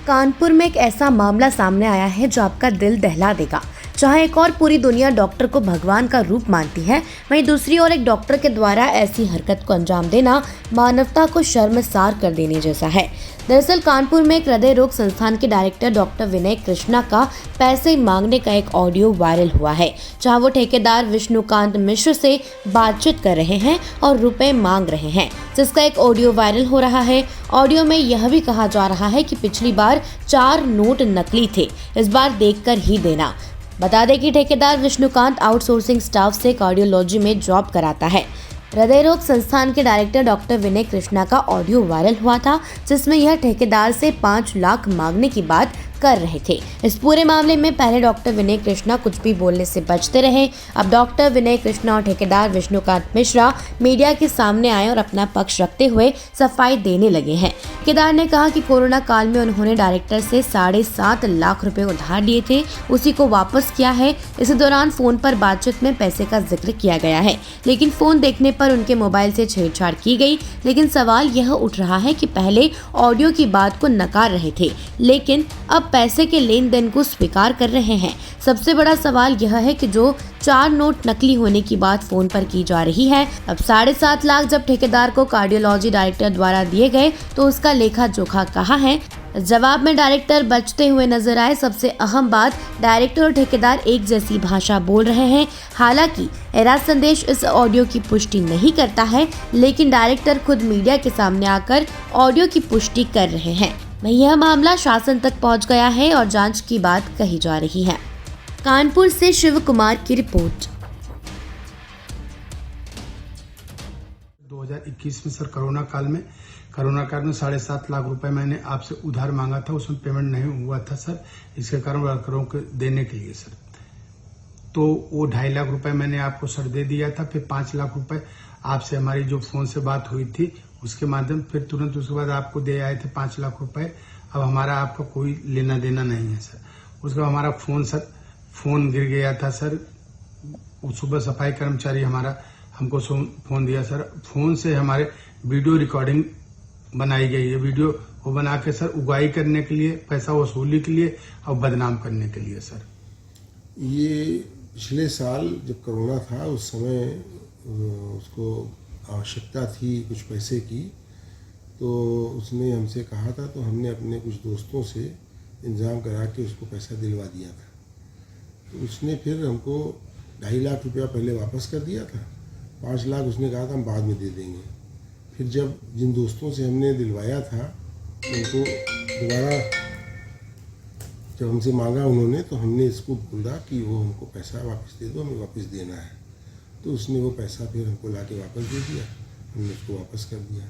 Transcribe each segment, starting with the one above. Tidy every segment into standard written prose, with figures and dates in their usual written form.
कानपुर में एक ऐसा मामला सामने आया है जो आपका दिल दहला देगा। जहां एक और पूरी दुनिया डॉक्टर को भगवान का रूप मानती है, वहीं दूसरी ओर एक डॉक्टर के द्वारा ऐसी हरकत को अंजाम देना मानवता को शर्मसार कर देने जैसा है। दरअसल कानपुर में एक हृदय रोग संस्थान के डायरेक्टर डॉक्टर विनय कृष्णा का पैसे मांगने का एक ऑडियो वायरल हुआ है, जहां वो ठेकेदार विष्णुकांत मिश्र से बातचीत कर रहे हैं और रुपए मांग रहे हैं, जिसका एक ऑडियो वायरल हो रहा है। ऑडियो में यह भी कहा जा रहा है कि पिछली बार 4 नोट नकली थे, इस बार देखकर ही देना। बता दें कि ठेकेदार विष्णुकांत आउटसोर्सिंग स्टाफ से कार्डियोलॉजी में जॉब कराता है। हृदय रोग संस्थान के डायरेक्टर डॉक्टर विनय कृष्णा का ऑडियो वायरल हुआ था, जिसमें यह ठेकेदार से 5 लाख मांगने की बात कर रहे थे। इस पूरे मामले में पहले डॉक्टर विनय कृष्णा कुछ भी बोलने से बचते रहे। अब डॉक्टर विनय कृष्णा और ठेकेदार विष्णुकांत मिश्रा मीडिया के सामने आए और अपना पक्ष रखते हुए सफाई देने लगे हैं। ठेकेदार ने कहा कि कोरोना काल में उन्होंने डायरेक्टर से 7.5 लाख रुपए उधार लिए थे, उसी को वापस किया है। इसी दौरान फोन पर बातचीत में पैसे का जिक्र किया गया है, लेकिन फोन देखने पर उनके मोबाइल से छेड़छाड़ की गई। लेकिन सवाल यह उठ रहा है कि पहले ऑडियो की बात को नकार रहे थे, लेकिन अब पैसे के लेन देन को स्वीकार कर रहे हैं। सबसे बड़ा सवाल यह है कि जो 4 नोट नकली होने की बात फोन पर की जा रही है, अब 7.5 लाख जब ठेकेदार को कार्डियोलॉजी डायरेक्टर द्वारा दिए गए तो उसका लेखा जोखा कहाँ है? जवाब में डायरेक्टर बचते हुए नजर आए। सबसे अहम बात, डायरेक्टर और ठेकेदार एक जैसी भाषा बोल रहे हैं। हालांकि एराज संदेश इस ऑडियो की पुष्टि नहीं करता है, लेकिन डायरेक्टर खुद मीडिया के सामने आकर ऑडियो की पुष्टि कर रहे हैं। यह मामला शासन तक पहुंच गया है और जांच की बात कही जा रही है। कानपुर से शिव कुमार की रिपोर्ट। 2021 में सर कोरोना काल में 7.5 लाख रुपए मैंने आपसे उधार मांगा था, उसमें पेमेंट नहीं हुआ था सर। इसके कारण वर्करों को देने के लिए सर, तो वो 2.5 लाख रुपए मैंने आपको सर दे दिया था। फिर 5 लाख रुपए आपसे हमारी जो फोन से बात हुई थी उसके माध्यम, फिर तुरंत उसके बाद आपको दे आए थे 5 लाख रुपए। अब हमारा आपका कोई लेना देना नहीं है सर। उसके बाद हमारा फोन गिर गया था सर। सुबह सफाई कर्मचारी हमारा हमको फोन दिया सर। फोन से हमारे वीडियो रिकॉर्डिंग बनाई गई है। वीडियो वो बना के सर उगाही करने के लिए, पैसा वसूली के लिए और बदनाम करने के लिए सर। ये पिछले साल जब कोरोना था उस समय उसको आवश्यकता थी कुछ पैसे की, तो उसने हमसे कहा था, तो हमने अपने कुछ दोस्तों से इंतजाम करा के उसको पैसा दिलवा दिया था। तो उसने फिर हमको 2.5 लाख रुपया पहले वापस कर दिया था। 5 लाख उसने कहा था हम बाद में दे देंगे। फिर जब जिन दोस्तों से हमने दिलवाया था उनको दोबारा जब हमसे मांगा उन्होंने, तो हमने इसको बोला कि वो हमको पैसा वापस दे दो, हमें वापस देना है। तो उसने वो पैसा फिर हमको लाके वापस दे दिया, हमने उसको वापस कर दिया।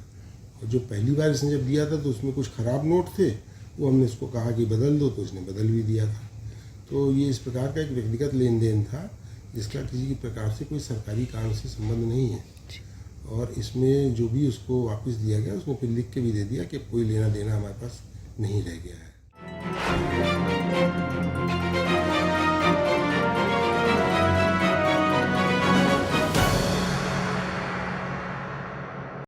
और जो पहली बार इसने जब दिया था तो उसमें कुछ ख़राब नोट थे, वो हमने उसको कहा कि बदल दो, तो उसने बदल भी दिया था। तो ये इस प्रकार का एक व्यक्तिगत लेन देन था, जिसका किसी प्रकार से कोई सरकारी काम से संबंध नहीं है। और इसमें जो भी उसको वापस दिया गया उसने फिर लिख के भी दे दिया कि कोई लेना देना हमारे पास नहीं रह गया है।